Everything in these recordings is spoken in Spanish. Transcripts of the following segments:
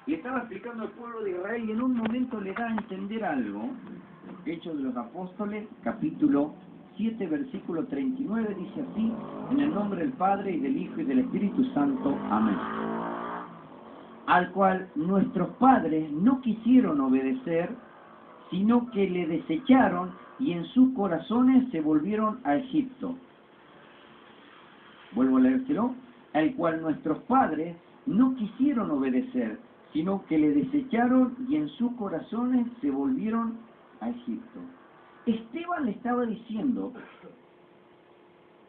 Le estaba explicando al pueblo de Israel y en un momento le da a entender algo. Hechos de los Apóstoles, capítulo 7, versículo 39, dice así: en el nombre del Padre, y del Hijo, y del Espíritu Santo. Amén. Al cual nuestros padres no quisieron obedecer, sino que le desecharon, y en sus corazones se volvieron a Egipto. Vuelvo a leértelo. Al cual nuestros padres no quisieron obedecer, sino que le desecharon, y en sus corazones se volvieron a Egipto. Esteban le estaba diciendo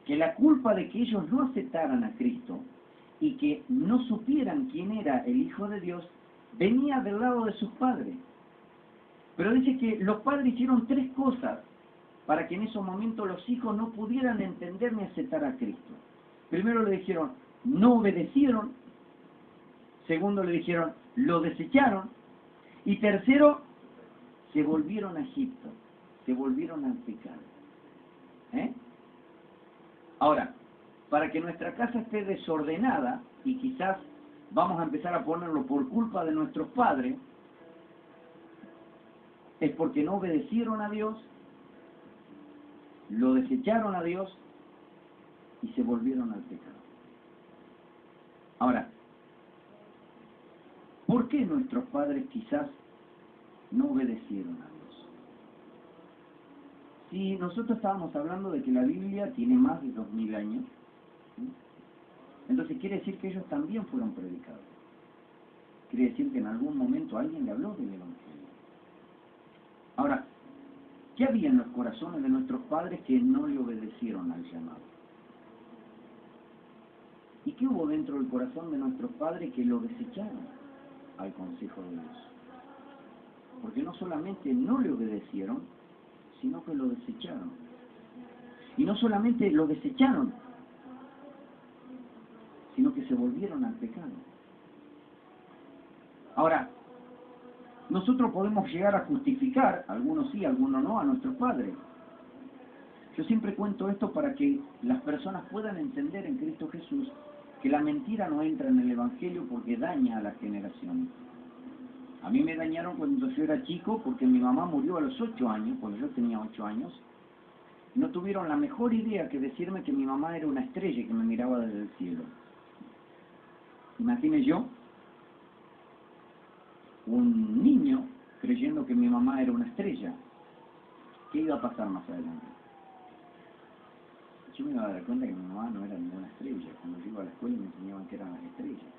que la culpa de que ellos no aceptaran a Cristo y que no supieran quién era el Hijo de Dios venía del lado de sus padres. Pero dice que los padres hicieron tres cosas para que en esos momentos los hijos no pudieran entender ni aceptar a Cristo. Primero le dijeron, no obedecieron. Segundo le dijeron, lo desecharon. Y tercero, se volvieron a Egipto, se volvieron al pecado. Ahora, para que nuestra casa esté desordenada, y quizás vamos a empezar a ponerlo por culpa de nuestros padres, es porque no obedecieron a Dios, lo desecharon a Dios y se volvieron al pecado. Ahora, ¿por qué nuestros padres quizás no obedecieron a Dios? Si nosotros estábamos hablando de que la Biblia tiene más de 2000 años, ¿sí? Entonces quiere decir que ellos también fueron predicadores. Quiere decir que en algún momento alguien le habló del Evangelio. Ahora, ¿qué había en los corazones de nuestros padres que no le obedecieron al llamado? ¿Y qué hubo dentro del corazón de nuestros padres que lo desecharon al consejo de Dios? Porque no solamente no le obedecieron, sino que lo desecharon. Y no solamente lo desecharon, sino que se volvieron al pecado. Ahora, nosotros podemos llegar a justificar, algunos sí, algunos no, a nuestros padres. Yo siempre cuento esto para que las personas puedan entender en Cristo Jesús que la mentira no entra en el Evangelio porque daña a las generaciones. A mí me dañaron cuando yo era chico porque mi mamá murió a los 8 años, cuando yo tenía 8 años. No tuvieron la mejor idea que decirme que mi mamá era una estrella y que me miraba desde el cielo. Imagine yo, un niño creyendo que mi mamá era una estrella. ¿Qué iba a pasar más adelante? Yo me iba a dar cuenta que mi mamá no era ninguna estrella. Cuando yo iba a la escuela me enseñaban que eran las estrellas.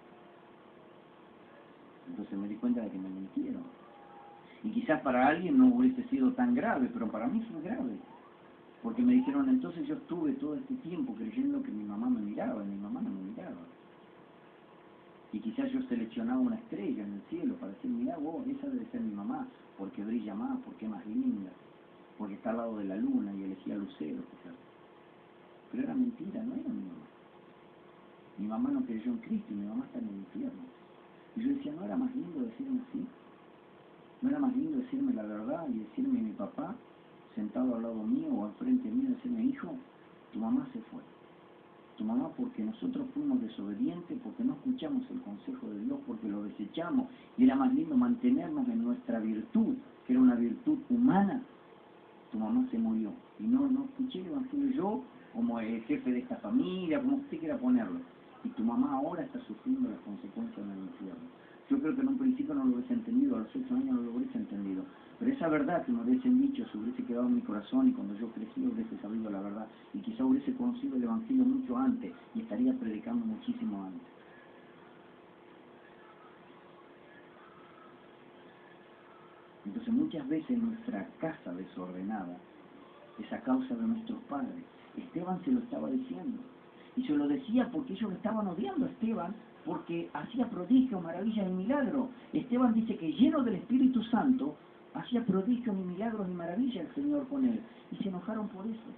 Entonces me di cuenta de que me mintieron. Y quizás para alguien no hubiese sido tan grave, pero para mí fue grave. Porque me dijeron, entonces yo estuve todo este tiempo creyendo que mi mamá me miraba, y mi mamá no me miraba. Y quizás yo seleccionaba una estrella en el cielo para decir, mirá vos, esa debe ser mi mamá, porque brilla más, porque es más linda, porque está al lado de la luna, y elegía Lucero, quizás. Pero era mentira, no era mi mamá. Mi mamá no creyó en Cristo y mi mamá está en el infierno. Y yo decía, ¿no era más lindo decirme así? ¿No era más lindo decirme la verdad y decirme mi papá, sentado al lado mío o al frente mío, decirme, hijo, tu mamá se fue? Tu mamá porque nosotros fuimos desobedientes, porque no escuchamos el consejo de Dios, porque lo desechamos, y era más lindo mantenernos en nuestra virtud, que era una virtud humana. Tu mamá se murió. Y no escuché el Evangelio yo, como el jefe de esta familia, como usted quiera ponerlo. Y tu mamá ahora está sufriendo las consecuencias en el infierno. Yo creo que en un principio no lo hubiese entendido, a los 8 años no lo hubiese entendido. Pero esa verdad que me hubiesen dicho se hubiese quedado en mi corazón, y cuando yo crecí hubiese sabido la verdad. Y quizá hubiese conocido el Evangelio mucho antes y estaría predicando muchísimo antes. Entonces muchas veces nuestra casa desordenada es a causa de nuestros padres. Esteban se lo estaba diciendo. Y se lo decía porque ellos lo estaban odiando a Esteban, porque hacía prodigios, maravillas y milagros. Esteban dice que lleno del Espíritu Santo, hacía prodigios y milagros y maravillas el Señor con él. Y se enojaron por eso.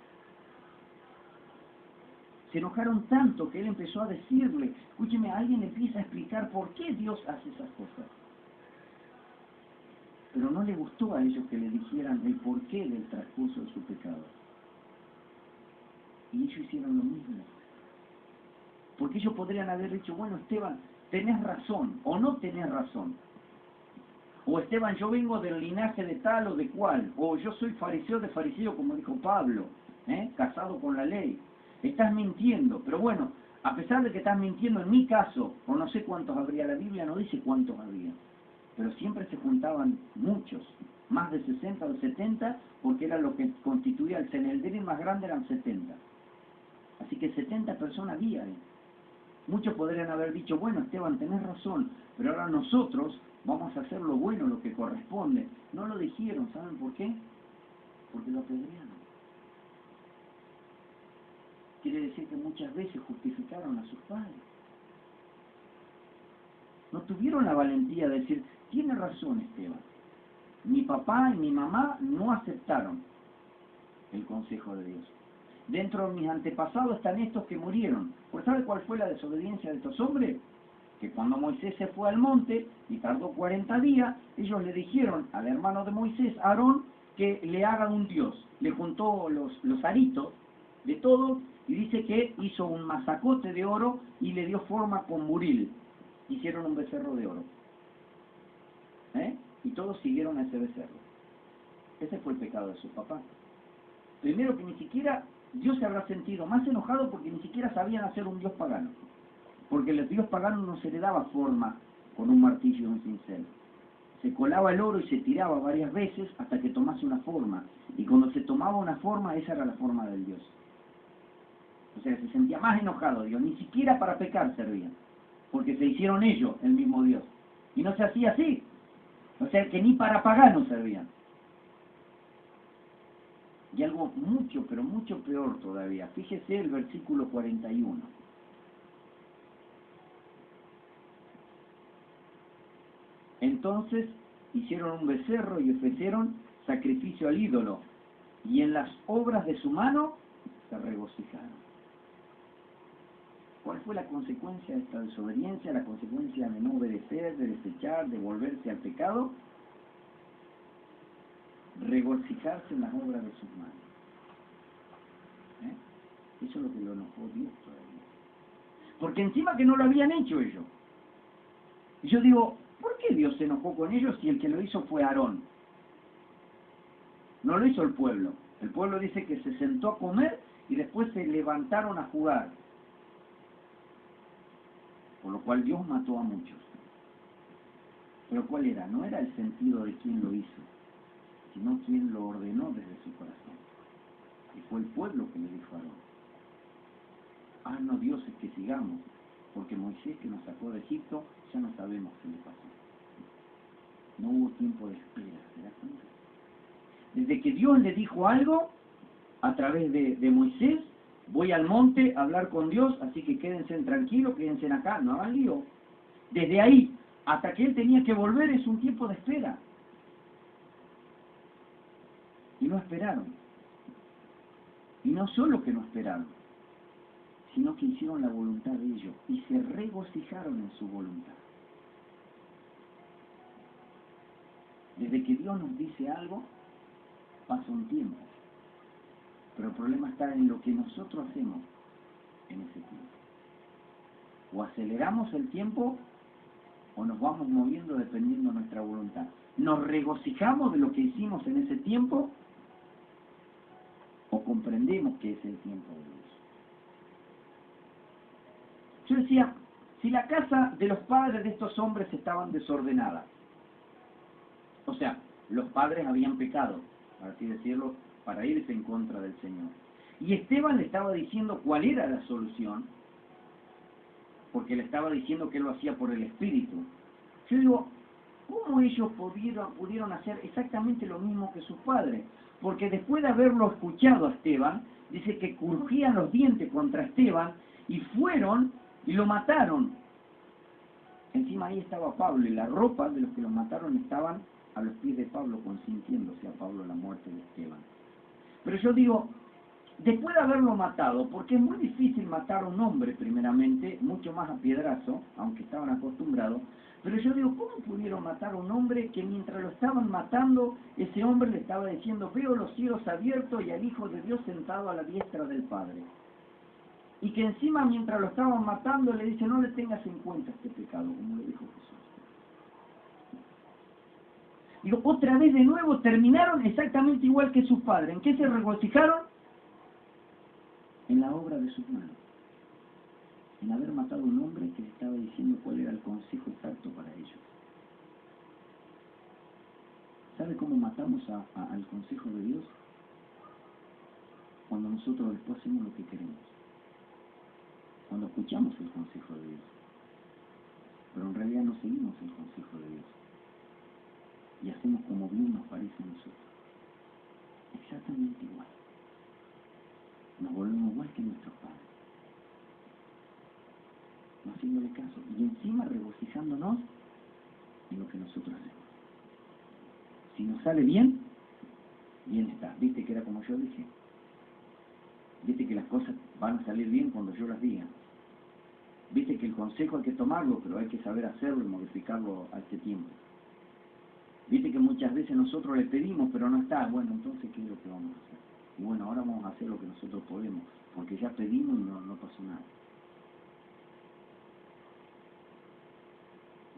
Se enojaron tanto que él empezó a decirle, escúcheme, alguien empieza a explicar por qué Dios hace esas cosas. Pero no le gustó a ellos que le dijeran el porqué del transcurso de su pecado. Y ellos hicieron lo mismo. Porque ellos podrían haber dicho, bueno, Esteban, tenés razón o no tenés razón. O Esteban, yo vengo del linaje de tal o de cual. O yo soy fariseo de fariseo, como dijo Pablo, casado con la ley. Estás mintiendo. Pero bueno, a pesar de que estás mintiendo, en mi caso, o no sé cuántos habría, la Biblia no dice cuántos habría. Pero siempre se juntaban muchos, más de 60 o 70, porque era lo que constituía el Sanedrín más grande, eran 70. Así que 70 personas había ahí. Muchos podrían haber dicho, bueno, Esteban, tenés razón, pero ahora nosotros vamos a hacer lo bueno, lo que corresponde. No lo dijeron, ¿saben por qué? Porque lo apedrearon. Quiere decir que muchas veces justificaron a sus padres. No tuvieron la valentía de decir, tiene razón Esteban. Mi papá y mi mamá no aceptaron el consejo de Dios. Dentro de mis antepasados están estos que murieron. ¿Pues sabe cuál fue la desobediencia de estos hombres? Que cuando Moisés se fue al monte y tardó 40 días, ellos le dijeron al hermano de Moisés, Aarón, que le haga un dios. Le juntó los aritos de todo y dice que hizo un mazacote de oro y le dio forma con buril. Hicieron un becerro de oro. Y todos siguieron a ese becerro. Ese fue el pecado de su papá. Primero que ni siquiera Dios se habrá sentido más enojado porque ni siquiera sabían hacer un dios pagano. Porque el dios pagano no se le daba forma con un martillo y un cincel. Se colaba el oro y se tiraba varias veces hasta que tomase una forma. Y cuando se tomaba una forma, esa era la forma del dios. O sea, se sentía más enojado Dios. Ni siquiera para pecar servían. Porque se hicieron ellos el mismo Dios. Y no se hacía así. O sea, que ni para paganos servían. Y algo mucho, pero mucho peor todavía. Fíjese el versículo 41. Entonces hicieron un becerro y ofrecieron sacrificio al ídolo. Y en las obras de su mano se regocijaron. ¿Cuál fue la consecuencia de esta desobediencia? La consecuencia de no obedecer, de desechar, de volverse al pecado. Regocijarse en las obras de sus manos. Eso es lo que lo enojó Dios todavía. Porque encima que no lo habían hecho ellos. Y yo digo, ¿por qué Dios se enojó con ellos si el que lo hizo fue Aarón? No lo hizo el pueblo. El pueblo dice que se sentó a comer y después se levantaron a jugar. Por lo cual Dios mató a muchos. Pero ¿cuál era? No era el sentido de quién lo hizo, sino quién lo ordenó desde su corazón. Y fue el pueblo que le dijo a Aarón, haznos dioses que sigamos, porque Moisés que nos sacó de Egipto, ya no sabemos qué le pasó. No hubo tiempo de espera, ¿se da cuenta? Desde que Dios le dijo algo, a través de Moisés, voy al monte a hablar con Dios, así que quédense tranquilos, quédense acá, no hagan lío. Desde ahí, hasta que él tenía que volver, es un tiempo de espera. Y no esperaron. Y no solo que no esperaron, sino que hicieron la voluntad de ellos y se regocijaron en su voluntad. Desde que Dios nos dice algo, pasa un tiempo. Pero el problema está en lo que nosotros hacemos en ese tiempo. O aceleramos el tiempo o nos vamos moviendo dependiendo de nuestra voluntad. Nos regocijamos de lo que hicimos en ese tiempo o comprendemos que es el tiempo de Dios. Yo decía, si la casa de los padres de estos hombres estaban desordenadas, o sea, los padres habían pecado, por así decirlo, para irse en contra del Señor. Y Esteban le estaba diciendo cuál era la solución, porque le estaba diciendo que él lo hacía por el Espíritu. Yo digo, ¿cómo ellos pudieron hacer exactamente lo mismo que sus padres? Porque después de haberlo escuchado a Esteban, dice que crujían los dientes contra Esteban y fueron y lo mataron. Encima ahí estaba Pablo y la ropa de los que lo mataron estaban a los pies de Pablo, consintiéndose a Pablo la muerte de Esteban. Pero yo digo, después de haberlo matado, porque es muy difícil matar a un hombre primeramente, mucho más a piedrazo, aunque estaban acostumbrados, pero yo digo, ¿cómo pudieron matar a un hombre que mientras lo estaban matando, ese hombre le estaba diciendo, veo los cielos abiertos y al Hijo de Dios sentado a la diestra del Padre? y que encima mientras lo estaban matando le dice, no le tengas en cuenta este pecado, como le dijo Jesús. Digo, otra vez de nuevo terminaron exactamente igual que sus padres. ¿En qué se regocijaron? En la obra de sus manos. En haber matado a un hombre que les estaba diciendo cuál era el consejo exacto para ellos. ¿Sabe cómo matamos al consejo de Dios? Cuando nosotros después hacemos lo que queremos. Cuando escuchamos el consejo de Dios. Pero en realidad no seguimos el consejo de Dios. Y hacemos como bien nos parece a nosotros. Exactamente igual. Nos volvemos igual que nuestros padres. No haciéndole caso. Y encima regocijándonos en lo que nosotros hacemos. Si nos sale bien, bien está. ¿Viste que era como yo dije? ¿Viste que las cosas van a salir bien cuando yo las diga? ¿Viste que el consejo hay que tomarlo, pero hay que saber hacerlo y modificarlo a este tiempo? ¿Viste que muchas veces nosotros le pedimos, pero no está? Bueno, entonces, ¿qué es lo que vamos a hacer? Y bueno, ahora vamos a hacer lo que nosotros podemos, porque ya pedimos y no pasó nada.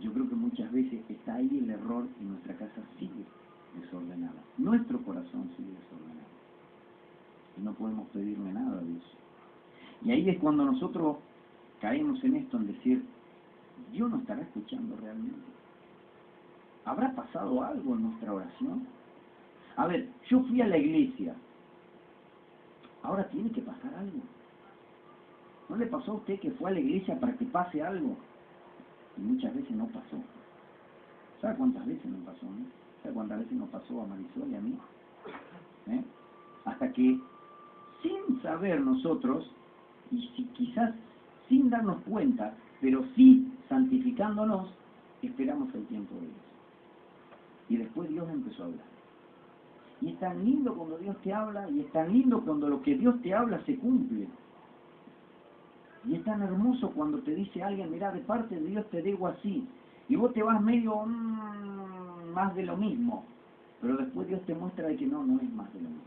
Yo creo que muchas veces está ahí el error y nuestra casa sigue desordenada. Nuestro corazón sigue desordenado. Y no podemos pedirle nada a Dios. Y ahí es cuando nosotros caemos en esto, en decir, ¿Dios no estará escuchando realmente? ¿Habrá pasado algo en nuestra oración? A ver, yo fui a la iglesia. ¿Ahora tiene que pasar algo? ¿No le pasó a usted que fue a la iglesia para que pase algo? Y muchas veces no pasó. ¿Sabe cuántas veces no pasó? ¿No? ¿Sabe cuántas veces nos pasó a Marisol y a mí? Hasta que, sin saber nosotros, y quizás sin darnos cuenta, pero sí santificándonos, esperamos el tiempo de Dios. Y después Dios empezó a hablar. Y es tan lindo cuando Dios te habla, y es tan lindo cuando lo que Dios te habla se cumple. Y es tan hermoso cuando te dice alguien, mirá, de parte de Dios te digo así. Y vos te vas medio más de lo mismo. Pero después Dios te muestra de que no es más de lo mismo.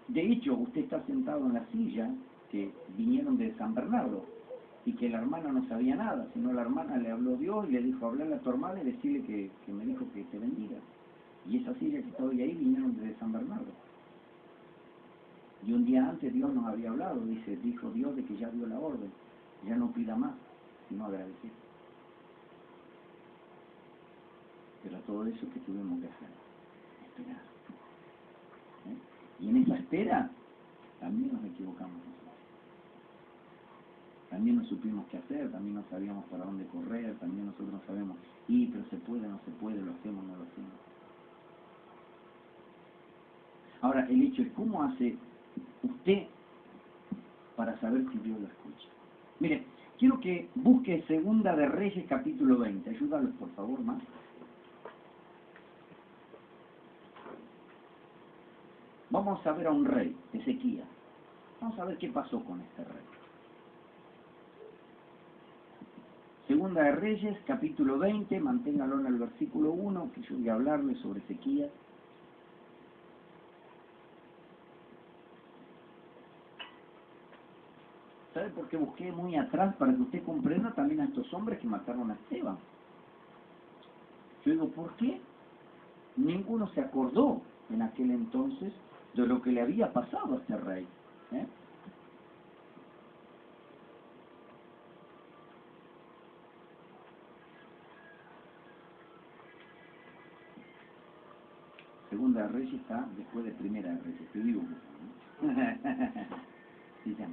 De hecho, usted está sentado en la silla que vinieron de San Bernardo y que la hermana no sabía nada, sino la hermana le habló a Dios y le dijo, hablarle a tu hermana y decirle que me dijo que te bendiga. Y esa silla que está hoy ahí vinieron de San Bernardo. Y un día antes Dios nos había hablado, dijo Dios de que ya dio la orden, ya no pida más, sino agradecer. Pero todo eso que tuvimos que hacer, esperar. Y en esa espera también nos equivocamos nosotros. También no supimos qué hacer, también no sabíamos para dónde correr, también nosotros no sabemos, pero se puede, no se puede, lo hacemos, no lo hacemos. Ahora, el hecho es cómo hace usted para saber si Dios lo escucha. Mire, quiero que busque Segunda de Reyes capítulo 20. Ayúdalos, por favor, más. Vamos a ver a un rey, Ezequías. Vamos a ver qué pasó con este rey. Segunda de Reyes, capítulo 20, manténgalo en el versículo 1, que yo voy a hablarle sobre Ezequías. ¿Sabe por qué busqué muy atrás? Para que usted comprenda también a estos hombres que mataron a Esteban. Yo digo, ¿por qué? Ninguno se acordó en aquel entonces de lo que le había pasado a este rey. Segunda de Reyes está después de Primera de Reyes, te digo. Sí, ya.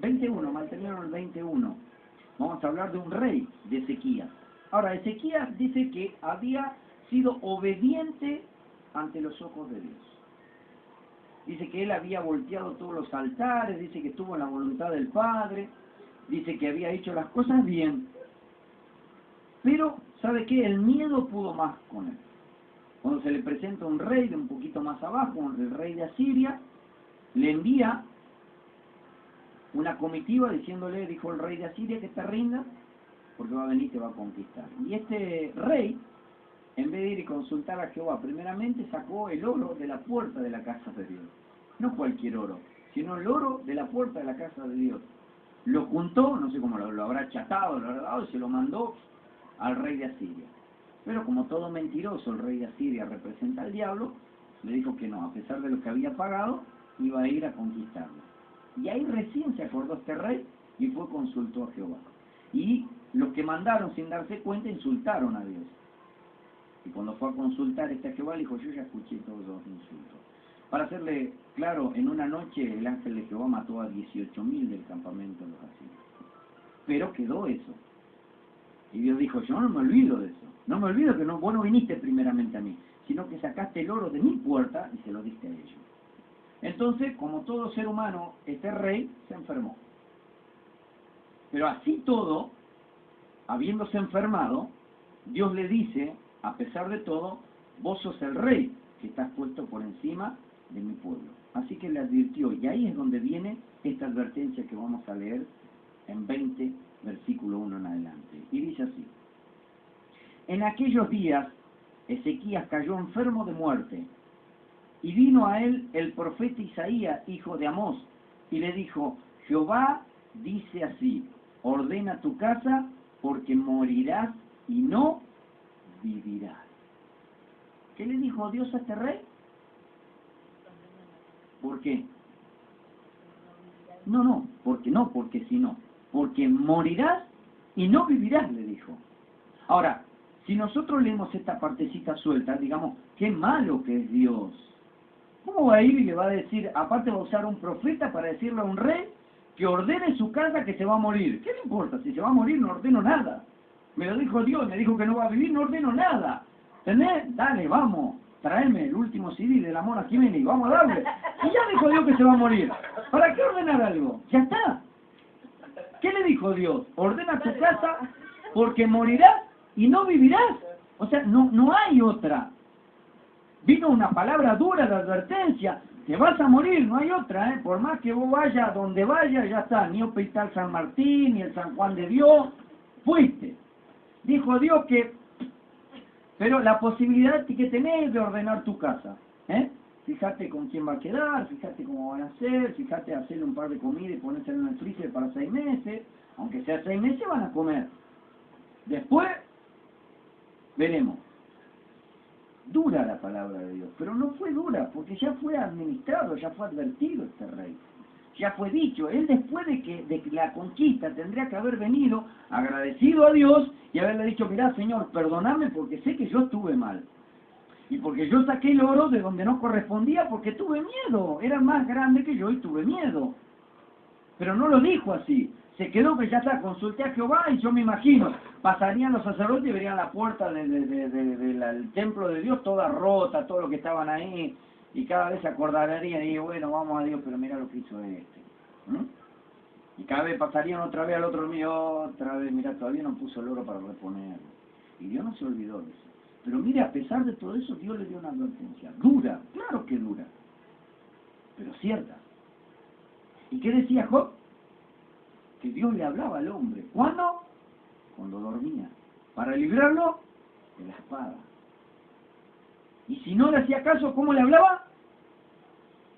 21, mantenieron el 21. Vamos a hablar de un rey, de Ezequías. Ahora, Ezequías dice que había sido obediente ante los ojos de Dios. Dice que él había volteado todos los altares, dice que estuvo en la voluntad del Padre, dice que había hecho las cosas bien. Pero, ¿sabe qué? El miedo pudo más con él. Cuando se le presenta un rey de un poquito más abajo, el rey de Asiria, le envía una comitiva diciéndole, dijo el rey de Asiria, que te rindas, porque va a venir y te va a conquistar. Y este rey, en vez de ir y consultar a Jehová, primeramente sacó el oro de la puerta de la casa de Dios. No cualquier oro, sino el oro de la puerta de la casa de Dios. Lo juntó, no sé cómo lo habrá chatado, lo habrá dado, y se lo mandó al rey de Asiria. Pero como todo mentiroso, el rey de Asiria representa al diablo, le dijo que no, a pesar de lo que había pagado, iba a ir a conquistarlo. Y ahí recién se acordó este rey y fue consultó a Jehová. Y los que mandaron sin darse cuenta insultaron a Dios. Y cuando fue a consultar a Jehová, le dijo, yo ya escuché todos los insultos. Para hacerle claro, en una noche el ángel de Jehová mató a 18.000 del campamento de los asirios. Pero quedó eso. Y Dios dijo, yo no me olvido de eso. No me olvido que vos no viniste primeramente a mí, sino que sacaste el oro de mi puerta y se lo diste a ellos. Entonces, como todo ser humano, este rey se enfermó. Pero así todo, habiéndose enfermado, Dios le dice, a pesar de todo, vos sos el rey que estás puesto por encima de mi pueblo. Así que le advirtió, y ahí es donde viene esta advertencia que vamos a leer en 20, versículo 1 en adelante. Y dice así, en aquellos días Ezequías cayó enfermo de muerte, y vino a él el profeta Isaías, hijo de Amós, y le dijo, Jehová dice así, ordena tu casa, porque morirás y no vivirás. ¿Qué le dijo Dios a este rey? ¿Por qué? Porque si no. Porque morirás y no vivirás, le dijo. Ahora, si nosotros leemos esta partecita suelta, digamos, qué malo que es Dios. ¿Cómo va a ir y le va a decir, aparte va a usar un profeta para decirle a un rey que ordene su casa que se va a morir? ¿Qué le importa? Si se va a morir no ordeno nada. Me lo dijo Dios, me dijo que no va a vivir, no ordeno nada. ¿Entendés? Dale, vamos, tráeme el último CD de la Mona Jiménez, vamos a darle. Y ya dijo Dios que se va a morir. ¿Para qué ordenar algo? Ya está. ¿Qué le dijo Dios? Ordena tu casa porque morirás y no vivirás. O sea, no hay otra. Vino una palabra dura de advertencia. Te vas a morir, no hay otra, ¿eh? Por más que vos vayas donde vayas, ya está. Ni Hospital San Martín, ni el San Juan de Dios. Fuiste. Dijo Dios que... Pero la posibilidad que tenés de ordenar tu casa, ¿eh? Fíjate con quién va a quedar, fíjate cómo van a hacer, fíjate hacerle un par de comidas y ponérselo en el freezer para 6 meses. Aunque sea 6 meses van a comer. Después, veremos. Dura la palabra de Dios, pero no fue dura, porque ya fue administrado, ya fue advertido este rey. Ya fue dicho, él después de la conquista tendría que haber venido agradecido a Dios y haberle dicho, mirá Señor, perdóname porque sé que yo estuve mal. Y porque yo saqué el oro de donde no correspondía porque tuve miedo, era más grande que yo y tuve miedo. Pero no lo dijo así, se quedó que ya está, consulté a Jehová y yo me imagino, pasarían los sacerdotes y verían la puerta del templo de Dios toda rota, todo lo que estaban ahí, y cada vez se acordarían y bueno, vamos a Dios, pero mira lo que hizo este. Y cada vez pasarían otra vez al otro mío, otra vez, mira, todavía no puso el oro para reponerlo. Y Dios no se olvidó de eso. Pero mire, a pesar de todo eso, Dios le dio una advertencia. Dura, claro que dura, pero cierta. ¿Y qué decía Job? Que Dios le hablaba al hombre. ¿Cuándo? Cuando dormía. Para librarlo de la espada. Y si no le hacía caso, ¿cómo le hablaba?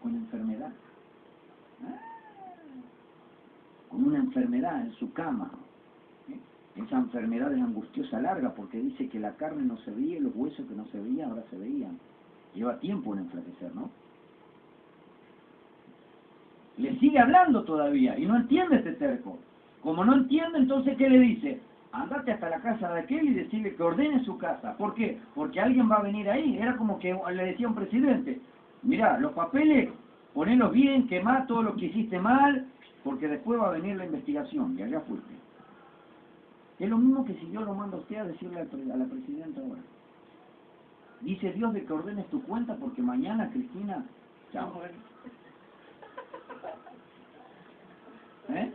Con enfermedad. Con una enfermedad en su cama. Esa enfermedad es angustiosa larga porque dice que la carne no se veía y los huesos que no se veían ahora se veían. Lleva tiempo en enflaquecer, ¿no? Le sigue hablando todavía y no entiende este terco. Como no entiende, entonces ¿qué le dice? Andate hasta la casa de aquel y decirle que ordene su casa. ¿Por qué? Porque alguien va a venir ahí. Era como que le decía a un presidente, mirá, los papeles, ponelos bien, quemá todo lo que hiciste mal, porque después va a venir la investigación y allá fuiste. Es lo mismo que si Dios lo manda a usted a decirle a la presidenta ahora. Dice Dios de que ordenes tu cuenta porque mañana, Cristina, chao. ¿Eh?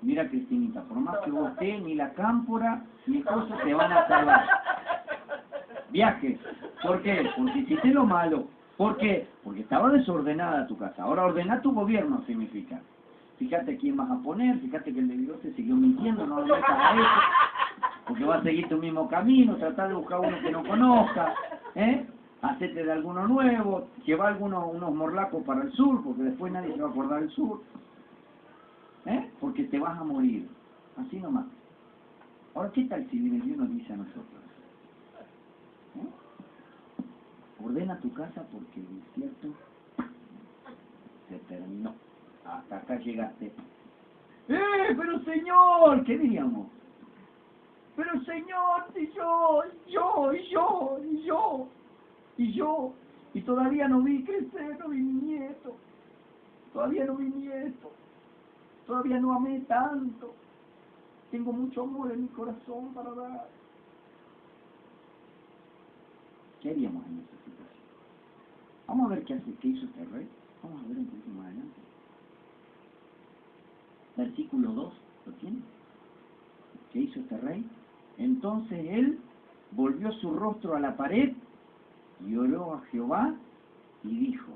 Mira, Cristinita, por más que vos estés, ni la cámpora, ni cosas te van a salvar. Viajes. ¿Por qué? Porque hiciste lo malo. ¿Por qué? Porque estaba desordenada tu casa. Ahora ordenar tu gobierno significa. Fíjate quién vas a poner, fíjate que el de Dios te siguió mintiendo, no lo metas a eso, porque va a seguir tu mismo camino, tratar de buscar uno que no conozca, ¿eh? hacete de alguno nuevo, lleva unos morlacos para el sur, porque después nadie se va a acordar del sur, porque te vas a morir, así nomás. Ahora, ¿qué tal si viene Dios y nos dice a nosotros? Ordena tu casa porque el desierto se terminó, hasta acá llegaste. Pero Señor, ¿qué diríamos? Pero Señor, y todavía no vi crecer, no vi mi nieto, todavía no vi mi nieto, todavía no amé tanto, tengo mucho amor en mi corazón para dar. ¿Qué haríamos en esa situación? Vamos a ver qué hizo este rey, vamos a ver un poquito más adelante. Versículo 2, ¿lo tiene? ¿Qué hizo este rey? Entonces él volvió su rostro a la pared y oró a Jehová y dijo: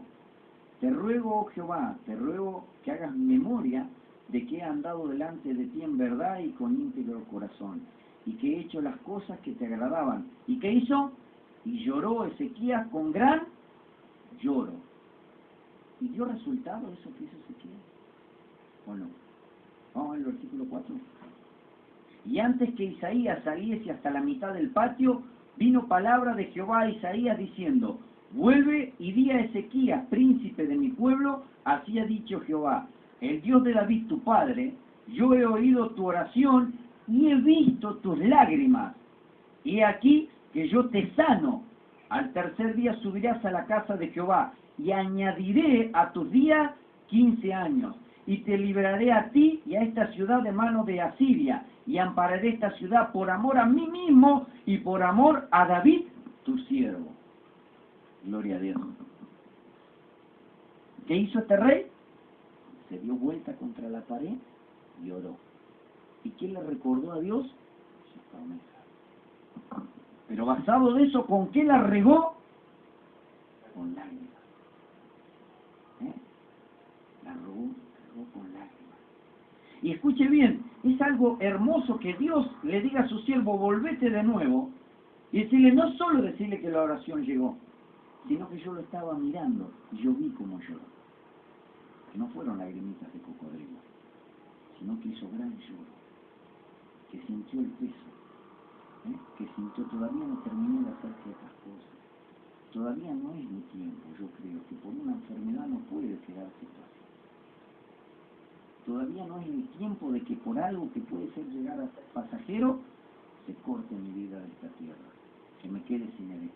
te ruego, oh Jehová, te ruego que hagas memoria de que he andado delante de ti en verdad y con íntegro corazón, y que he hecho las cosas que te agradaban. ¿Y qué hizo? Y lloró Ezequías con gran lloro. ¿Y dio resultado eso que hizo Ezequías? ¿O no? Vamos al versículo 4. Y antes que Isaías saliese hasta la mitad del patio, vino palabra de Jehová a Isaías diciendo: vuelve y di a Ezequías, príncipe de mi pueblo, así ha dicho Jehová, el Dios de David tu padre, yo he oído tu oración y he visto tus lágrimas. Y he aquí que yo te sano. Al tercer día subirás a la casa de Jehová y añadiré a tus días 15 años. Y te libraré a ti y a esta ciudad de mano de Asiria, y ampararé esta ciudad por amor a mí mismo y por amor a David, tu siervo. Gloria a Dios. ¿Qué hizo este rey? Se dio vuelta contra la pared y oró. ¿Y quién le recordó a Dios? Sus promesas. Pero basado de eso, ¿con qué la regó? Con lágrimas. La regó con lágrimas. Y escuche bien, es algo hermoso que Dios le diga a su siervo: volvete de nuevo, y decirle, no solo decirle que la oración llegó, sino que yo lo estaba mirando y yo vi cómo lloró. Que no fueron lagrimitas de cocodrilo, sino que hizo gran lloro, que sintió el peso, que sintió: todavía no terminé de hacer ciertas cosas, todavía no es mi tiempo. Yo creo que por una enfermedad no puede quedarse así. Todavía no es el tiempo de que por algo que puede ser llegar a ser pasajero, se corte mi vida de esta tierra, que me quede sin él.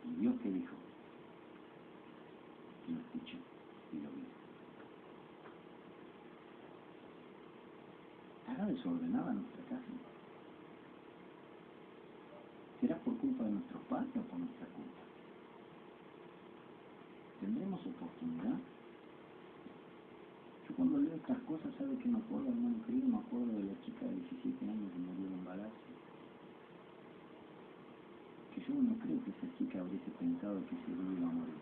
Y Dios, ¿qué dijo? Lo escuchó y lo vio. ¿Estará desordenada nuestra casa? ¿Será por culpa de nuestros padres o por nuestra culpa? ¿Tendremos oportunidad? Yo cuando leo estas cosas, ¿sabe qué me acuerdo, hermano querido? Me acuerdo de la chica de 17 años que murió de embarazo. Que yo no creo que esa chica hubiese pensado que ese día iba a morir.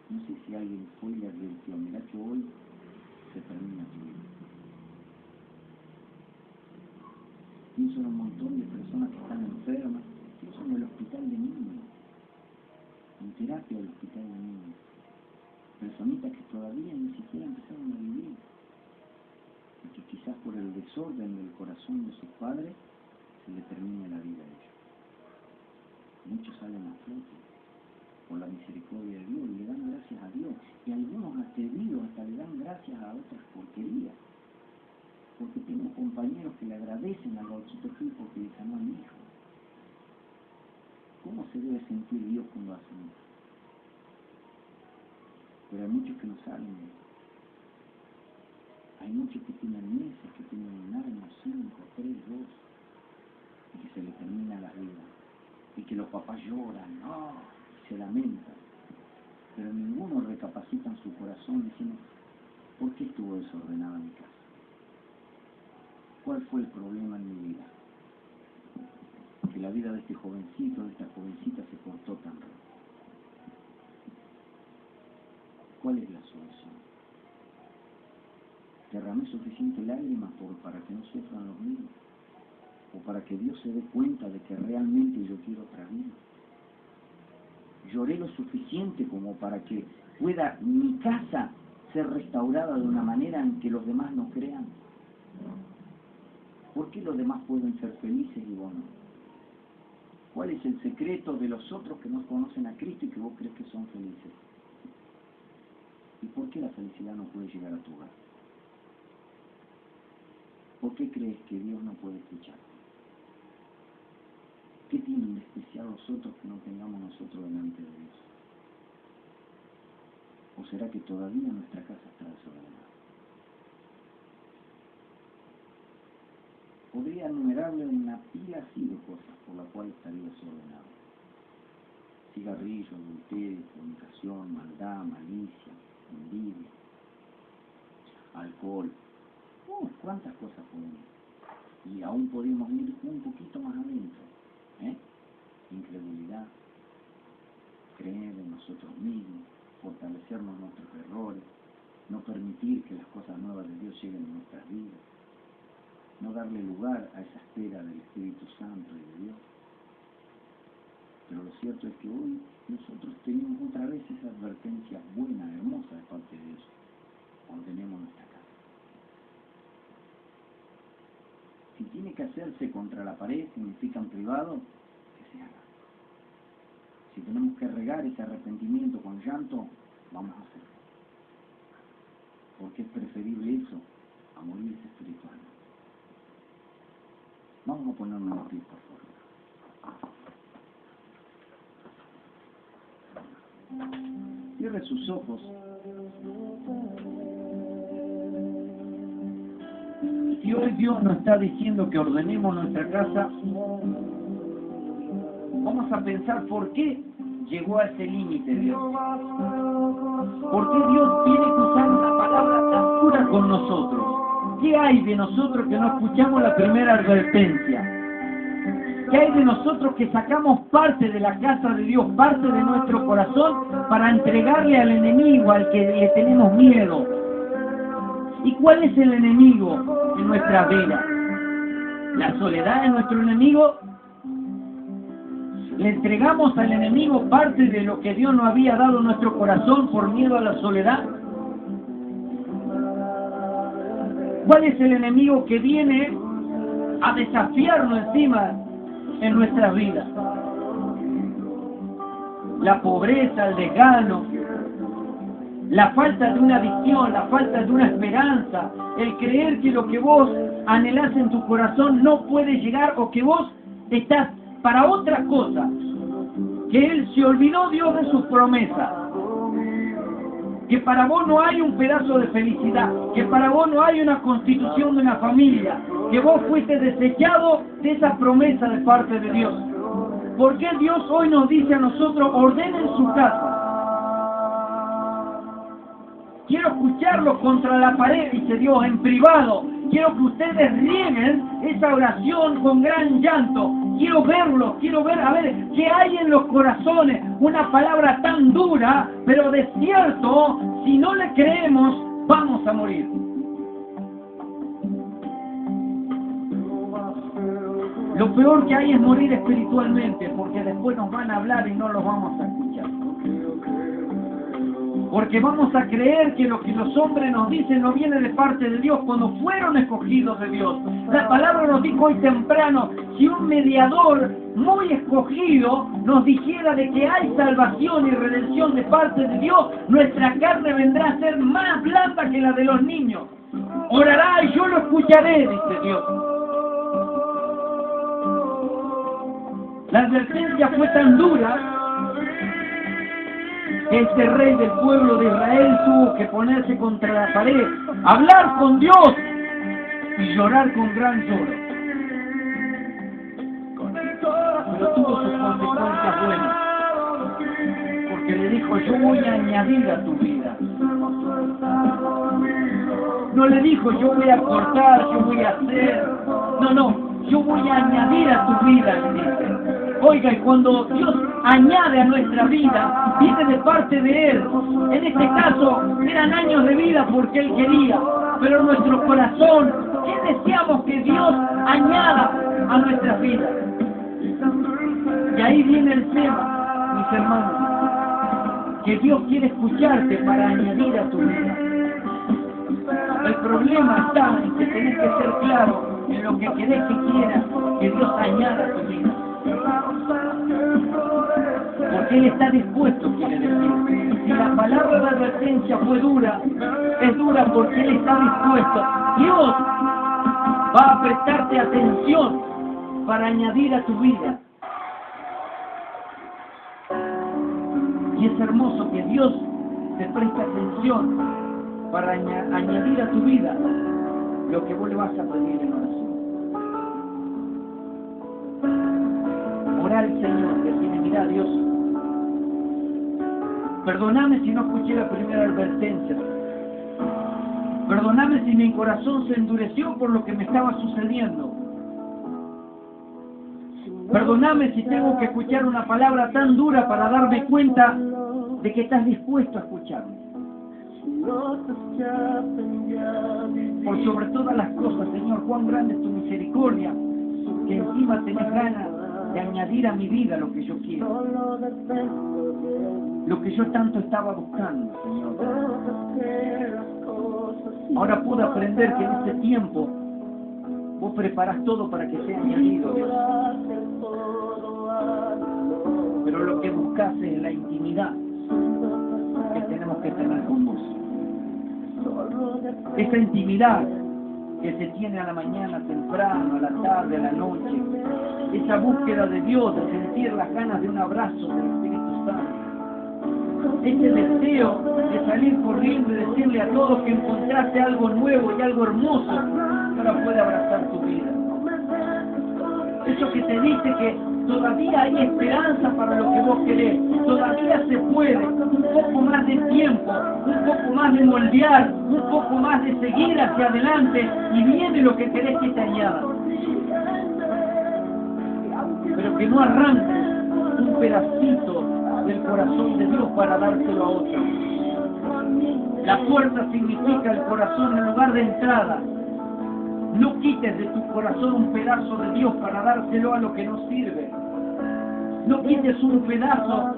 No sé si alguien fue y le advirtió: mirá que hoy se termina tu vida. Pienso en un montón de personas que están enfermas, pienso en el hospital de niños, en terapia del hospital de niños. Personitas que todavía ni siquiera empezaron a vivir, y que quizás por el desorden del corazón de sus padres se le termine la vida a ellos. Muchos salen a flote por la misericordia de Dios y le dan gracias a Dios, y algunos atrevidos hasta le dan gracias a otras porquerías, porque tengo compañeros que le agradecen al Gauchito Gil porque le sanó a mi hijo. ¿Cómo se debe sentir Dios cuando hacen eso? Pero hay muchos que no saben eso. Hay muchos que tienen meses, que tienen un año, 5, 3, 2, y que se les termina la vida. Y que los papás lloran, ¡oh!, y se lamentan. Pero ninguno recapacita en su corazón diciendo: ¿por qué estuvo desordenada mi casa? ¿Cuál fue el problema en mi vida? Que la vida de este jovencito, de esta jovencita se cortó tan rápido. ¿Cuál es la solución? ¿Derramé suficiente lágrimas para que no sufran los niños? o para que Dios se dé cuenta de que realmente yo quiero otra vida. Lloré lo suficiente como para que pueda mi casa ser restaurada de una manera en que los demás no crean. ¿Por qué los demás pueden ser felices y vos no? ¿Cuál es el secreto de los otros que no conocen a Cristo y que vos crees que son felices? ¿Y por qué la felicidad no puede llegar a tu hogar? ¿Por qué crees que Dios no puede escucharte? ¿Qué tienen de especial los otros que no tengamos nosotros delante de Dios? ¿O será que todavía nuestra casa está desordenada? Podría enumerarle una pila así de cosas por la cual estaría desordenado. Cigarrillos, adulterio, fornicación, maldad, malicia, envidia, alcohol. ¿Cuántas cosas podemos? Y aún podemos ir un poquito más adentro. Incredulidad, creer en nosotros mismos, fortalecernos nuestros errores, no permitir que las cosas nuevas de Dios lleguen a nuestras vidas, no darle lugar a esa espera del Espíritu Santo y de Dios. Pero lo cierto es que hoy nosotros tenemos otra vez esa advertencia buena, hermosa de parte de Dios. Ordenemos nuestra casa. Si tiene que hacerse contra la pared, significa en privado, que se haga. Si tenemos que regar ese arrepentimiento con llanto, vamos a hacerlo. Porque es preferible eso a morirse espiritual. Vamos a ponernos en pie, por favor. Cierre sus ojos. Si hoy Dios nos está diciendo que ordenemos nuestra casa, vamos a pensar por qué llegó a ese límite Dios. ¿Por qué Dios tiene que usar una palabra tan dura con nosotros? ¿Qué hay de nosotros que no escuchamos la primera advertencia? ¿Qué hay de nosotros que sacamos parte de la casa de Dios, parte de nuestro corazón, para entregarle al enemigo, al que le tenemos miedo? ¿Y cuál es el enemigo en nuestra vida? ¿La soledad es nuestro enemigo? ¿Le entregamos al enemigo parte de lo que Dios nos había dado en nuestro corazón por miedo a la soledad? ¿Cuál es el enemigo que viene a desafiarnos encima en nuestras vidas? La pobreza, el desgano, la falta de una visión, la falta de una esperanza, el creer que lo que vos anhelás en tu corazón no puede llegar, o que vos estás para otra cosa, que Él se olvidó, Dios, de sus promesas, que para vos no hay un pedazo de felicidad, que para vos no hay una constitución de una familia, que vos fuiste desechado de esa promesa de parte de Dios. ¿Por qué Dios hoy nos dice a nosotros, ordenen su casa? Quiero escucharlo contra la pared, dice Dios, en privado. Quiero que ustedes rieguen esa oración con gran llanto. Quiero verlo, quiero ver, a ver, qué hay en los corazones. Una palabra tan dura, pero de cierto, si no le creemos, vamos a morir. Lo peor que hay es morir espiritualmente, porque después nos van a hablar y no los vamos a escuchar. Porque vamos a creer que lo que los hombres nos dicen no viene de parte de Dios cuando fueron escogidos de Dios. La palabra nos dijo hoy temprano, si un mediador muy escogido nos dijera de que hay salvación y redención de parte de Dios, nuestra carne vendrá a ser más blanda que la de los niños. Orará y yo lo escucharé, dice Dios. La advertencia fue tan dura que este rey del pueblo de Israel tuvo que ponerse contra la pared, hablar con Dios y llorar con gran lloro. Pero tuvo sus consecuencias buenas, porque le dijo, yo voy a añadir a tu vida. No le dijo, yo voy a cortar, yo voy a hacer. No, yo voy a añadir a tu vida, le dice. Oiga, y cuando Dios añade a nuestra vida, viene de parte de Él. En este caso, eran años de vida porque Él quería. pero nuestro corazón, ¿qué deseamos que Dios añada a nuestras vidas? Y ahí viene el tema, mis hermanos, que Dios quiere escucharte para añadir a tu vida. El problema está en que tenés que ser claro en lo que querés que quiera que Dios añada a tu vida. Porque Él está dispuesto, quiere decir. Si la palabra de advertencia fue dura, es dura porque Él está dispuesto. Dios va a prestarte atención para añadir a tu vida. Y es hermoso que Dios te preste atención para añadir a tu vida lo que vos le vas a pedir en oración. Orá al Señor, decirle, mira Dios, perdóname si no escuché la primera advertencia. Perdóname si mi corazón se endureció por lo que me estaba sucediendo. Perdóname si tengo que escuchar una palabra tan dura para darme cuenta de que estás dispuesto a escucharme. Por sobre todas las cosas, Señor, cuán grande es tu misericordia, que encima tenés ganas de añadir a mi vida lo que yo quiero, lo que yo tanto estaba buscando, Señor. Ahora pude aprender que en este tiempo vos preparás todo para que sea añadido, Dios. Pero lo que buscás es la intimidad que tenemos que tener con vos. Esa intimidad que se tiene a la mañana temprano, a la tarde, a la noche. Esa búsqueda de Dios, de sentir las ganas de un abrazo del Espíritu Santo. Ese deseo de salir corriendo y decirle a todos que encontraste algo nuevo y algo hermoso que ahora puede abrazar tu vida. Eso que te dice que todavía hay esperanza para lo que vos querés, todavía se puede, un poco más de tiempo, un poco más de moldear, un poco más de seguir hacia adelante y viene lo que querés que te añada. Pero que no arranques un pedacito del corazón de Dios para dárselo a otro. La puerta significa el corazón en lugar de entrada. No quites de tu corazón un pedazo de Dios para dárselo a lo que no sirve. No quites un pedazo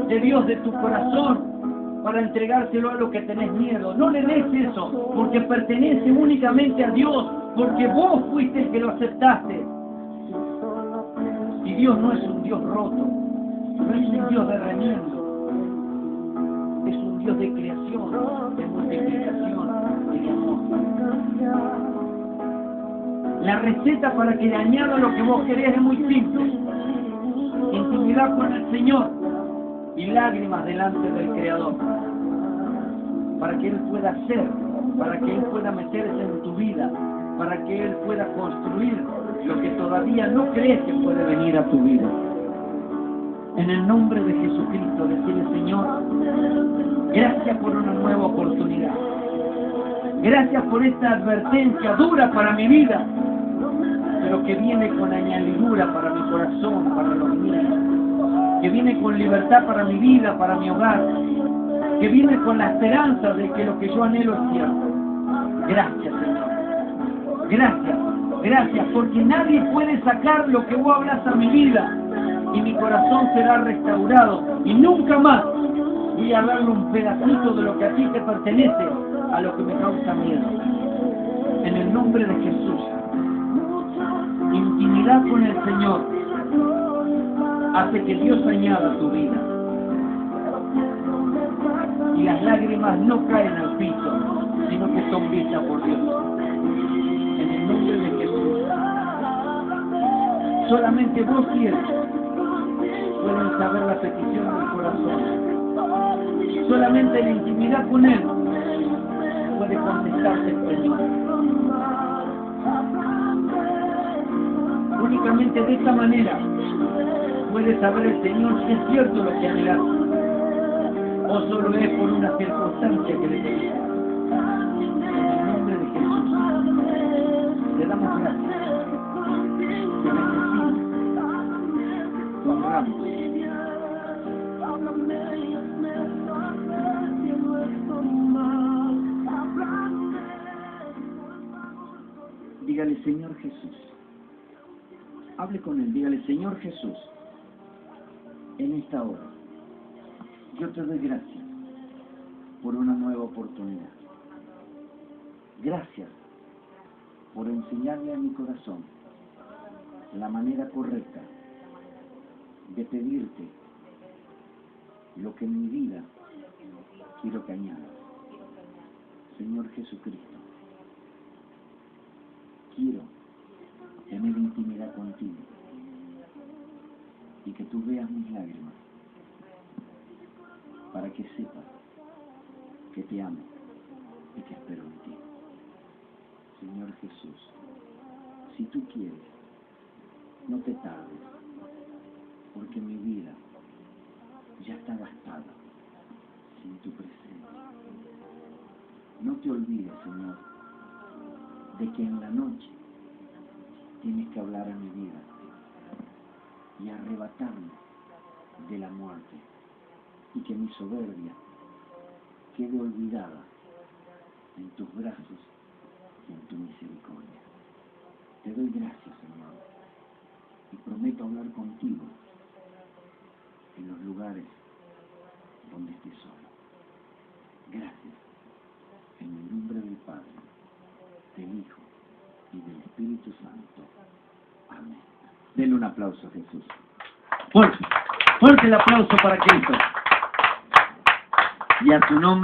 de Dios de tu corazón para entregárselo a lo que tenés miedo. No le des eso, porque pertenece únicamente a Dios, porque vos fuiste el que lo aceptaste. Y Dios no es un Dios roto, no es un Dios de remiendo, es un Dios de creación, de multiplicación, de amor. La receta para que le añada lo que vos querés es muy simple. Intimidad con el Señor y lágrimas delante del Creador. Para que Él pueda hacer, para que Él pueda meterse en tu vida, para que Él pueda construir lo que todavía no crees que puede venir a tu vida. En el nombre de Jesucristo, decirle, Señor, gracias por una nueva oportunidad. Gracias por esta advertencia dura para mi vida, pero que viene con añadidura para mi corazón, para los míos, que viene con libertad para mi vida, para mi hogar, que viene con la esperanza de que lo que yo anhelo es cierto. Gracias, Señor. Gracias, gracias, porque nadie puede sacar lo que vos hablas a mi vida y mi corazón será restaurado y nunca más voy a darle un pedacito de lo que a ti te pertenece a lo que me causa miedo. En el nombre de Jesús. Intimidad con el Señor hace que Dios añada a tu vida. Y las lágrimas no caen al piso, sino que son vistas por Dios. En el nombre de Jesús. Solamente vos y Él pueden saber la petición del corazón. Solamente la intimidad con Él puede contestarte el Señor. Únicamente de esta manera puede saber el Señor si es cierto lo que anhelas o solo es por una circunstancia que le pediste. En el nombre de Jesús le damos gracias. Te bendecimos. Honramos. dígale, Señor Jesús. Hable con Él, dígale, Señor Jesús, en esta hora, yo te doy gracias por una nueva oportunidad. Gracias por enseñarle a mi corazón la manera correcta de pedirte lo que en mi vida quiero que añadas. Señor Jesucristo, quiero tener intimidad contigo y que tú veas mis lágrimas para que sepas que te amo y que espero en ti. Señor Jesús, si tú quieres, no te tardes, porque mi vida ya está gastada sin tu presencia. No te olvides, Señor, de que en la noche tienes que hablar a mi vida y arrebatarme de la muerte, y que mi soberbia quede olvidada en tus brazos y en tu misericordia. Te doy gracias, Señor, y prometo hablar contigo en los lugares donde estés solo. Gracias, en el nombre del Padre, del Hijo y del Espíritu Santo. Amén. Denle un aplauso a Jesús. Fuerte, fuerte el aplauso para Cristo. Y a tu nombre.